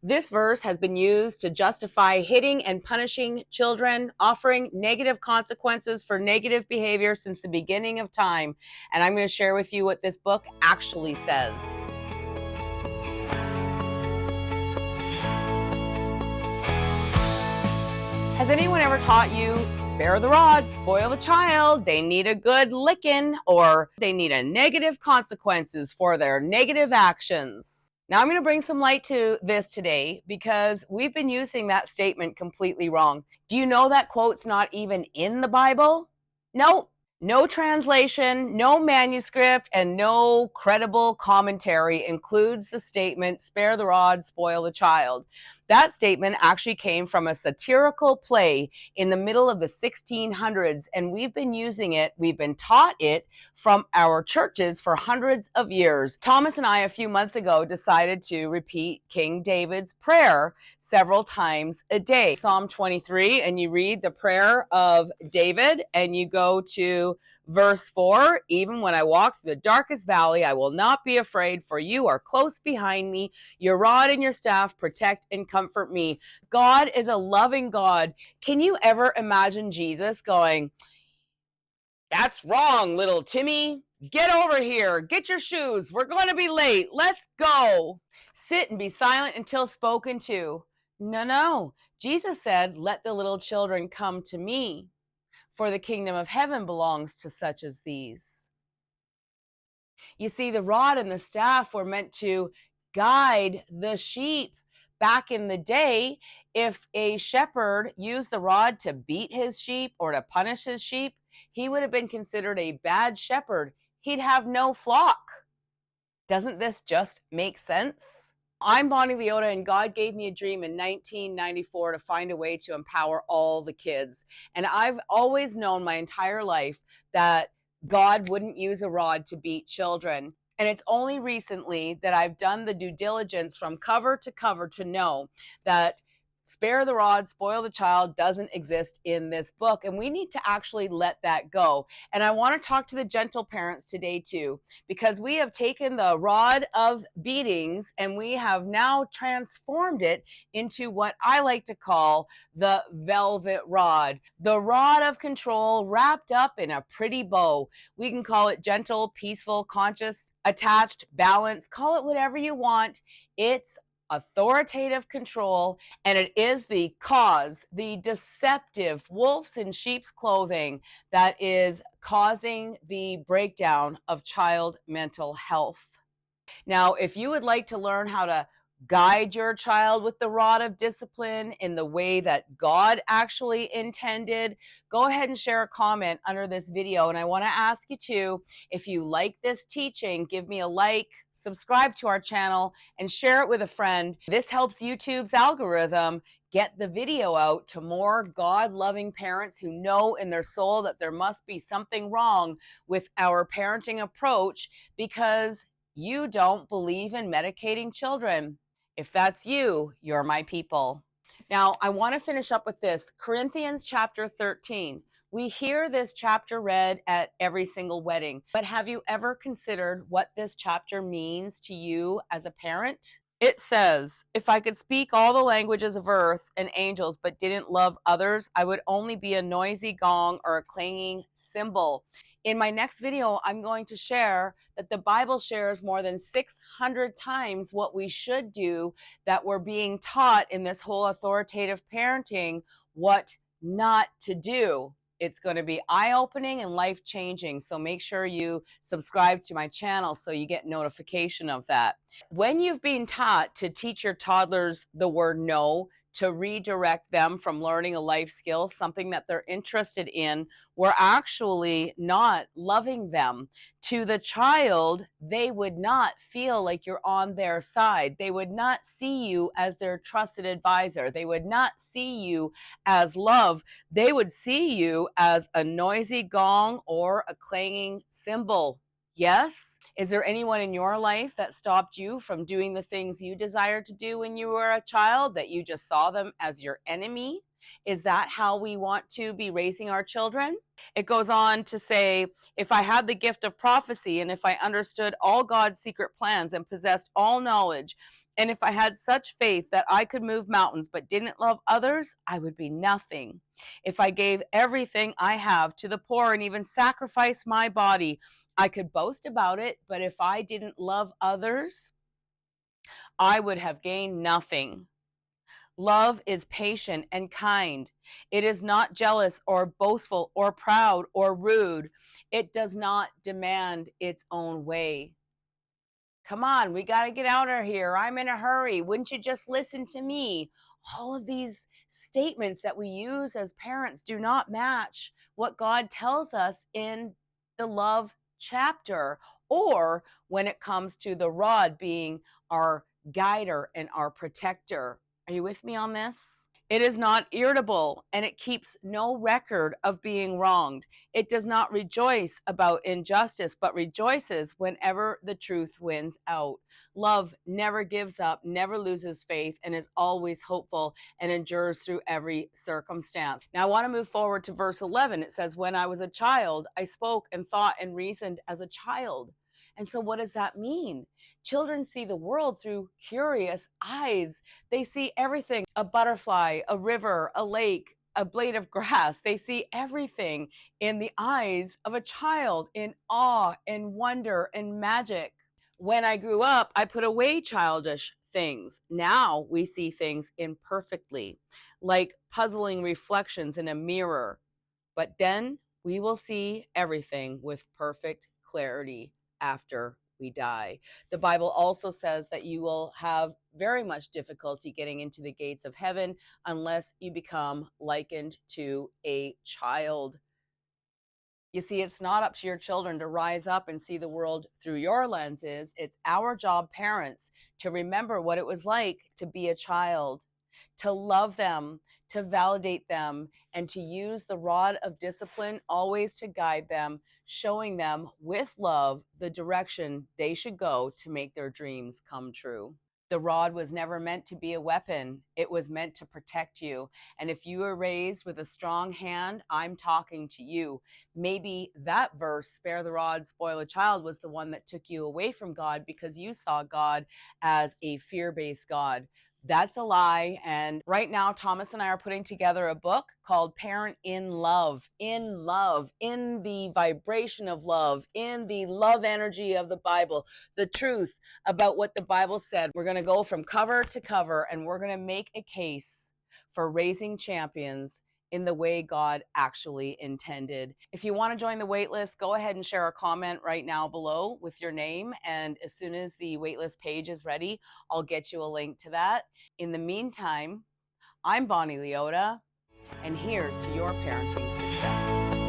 This verse has been used to justify hitting and punishing children, offering negative consequences for negative behavior since the beginning of time. And I'm going to share with you what this book actually says. Has anyone ever taught you, spare the rod, spoil the child, they need a good licking, or they need a negative consequences for their negative actions? Now I'm going to bring some light to this today because we've been using that statement completely wrong. Do you know that quote's not even in the Bible? Nope. No translation, no manuscript, and no credible commentary includes the statement, spare the rod, spoil the child. That statement actually came from a satirical play in the middle of the 1600s, and we've been using it, we've been taught it from our churches for hundreds of years. Thomas and I, a few months ago, decided to repeat King David's prayer several times a day. Psalm 23, and you read the prayer of David, and you go to verse 4, even when I walk through the darkest valley, I will not be afraid, for you are close behind me. Your rod and your staff protect and comfort me. God is a loving God. Can you ever imagine Jesus going, that's wrong, little Timmy. Get over here. Get your shoes. We're going to be late. Let's go. Sit and be silent until spoken to. No. Jesus said, let the little children come to me, for the kingdom of heaven belongs to such as these. You see, the rod and the staff were meant to guide the sheep. Back in the day, if a shepherd used the rod to beat his sheep or to punish his sheep, he would have been considered a bad shepherd. He'd have no flock. Doesn't this just make sense? I'm Bonnie Liotta, and God gave me a dream in 1994 to find a way to empower all the kids. And I've always known my entire life that God wouldn't use a rod to beat children. And it's only recently that I've done the due diligence from cover to cover to know that spare the rod, spoil the child doesn't exist in this book. And we need to actually let that go. And I want to talk to the gentle parents today too, because we have taken the rod of beatings and we have now transformed it into what I like to call the velvet rod, the rod of control wrapped up in a pretty bow. We can call it gentle, peaceful, conscious, attached, balanced, call it whatever you want. It's authoritative control, and it is the cause, the deceptive wolves in sheep's clothing that is causing the breakdown of child mental health. Now, if you would like to learn how to guide your child with the rod of discipline in the way that God actually intended, go ahead and share a comment under this video. And I want to ask you to, if you like this teaching, give me a like, subscribe to our channel, and share it with a friend. This helps YouTube's algorithm get the video out to more God-loving parents who know in their soul that there must be something wrong with our parenting approach because you don't believe in medicating children. If that's you, you're my people. Now, I want to finish up with this. Corinthians chapter 13. We hear this chapter read at every single wedding, but have you ever considered what this chapter means to you as a parent? It says, if I could speak all the languages of earth and angels but didn't love others, I would only be a noisy gong or a clanging cymbal. In my next video, I'm going to share that the Bible shares more than 600 times what we should do, that we're being taught in this whole authoritative parenting, what not to do. It's going to be eye-opening and life-changing, so make sure you subscribe to my channel so you get notification of that. When you've been taught to teach your toddlers the word no, to redirect them from learning a life skill, something that they're interested in, we're actually not loving them. To the child, they would not feel like you're on their side. They would not see you as their trusted advisor. They would not see you as love. They would see you as a noisy gong or a clanging cymbal. Yes? Is there anyone in your life that stopped you from doing the things you desired to do when you were a child, that you just saw them as your enemy? Is that how we want to be raising our children? It goes on to say, if I had the gift of prophecy and if I understood all God's secret plans and possessed all knowledge, And if I had such faith that I could move mountains but didn't love others, I would be nothing. If I gave everything I have to the poor and even sacrificed my body, I could boast about it, but if I didn't love others, I would have gained nothing. Love is patient and kind. It is not jealous or boastful or proud or rude. It does not demand its own way. Come on, we got to get out of here. I'm in a hurry. Wouldn't you just listen to me? All of these statements that we use as parents do not match what God tells us in the love chapter, or when it comes to the rod being our guider and our protector. Are you with me on this? It is not irritable, and it keeps no record of being wronged. It does not rejoice about injustice, but rejoices whenever the truth wins out. Love never gives up, never loses faith, and is always hopeful and endures through every circumstance. Now, I want to move forward to verse 11. It says, when I was a child, I spoke and thought and reasoned as a child. And so what does that mean? Children see the world through curious eyes. They see everything, a butterfly, a river, a lake, a blade of grass. They see everything in the eyes of a child, in awe and wonder and magic. When I grew up, I put away childish things. Now we see things imperfectly, like puzzling reflections in a mirror. But then we will see everything with perfect clarity after we die. The Bible also says that you will have very much difficulty getting into the gates of heaven unless you become likened to a child. You see, it's not up to your children to rise up and see the world through your lenses. It's our job, parents, to remember what it was like to be a child, to love them, to validate them, and to use the rod of discipline always to guide them, showing them with love the direction they should go to make their dreams come true. The rod was never meant to be a weapon. It was meant to protect you. And if you were raised with a strong hand, I'm talking to you. Maybe that verse, spare the rod, spoil a child, was the one that took you away from God because you saw God as a fear-based God. That's a lie. And right now, Thomas and I are putting together a book called Parent in Love, in the vibration of love, in the love energy of the Bible, the truth about what the Bible said. We're going to go from cover to cover, and we're going to make a case for raising champions in the way God actually intended. If you want to join the waitlist, go ahead and share a comment right now below with your name. And as soon as the waitlist page is ready, I'll get you a link to that. In the meantime, I'm Bonnie Liotta, and here's to your parenting success.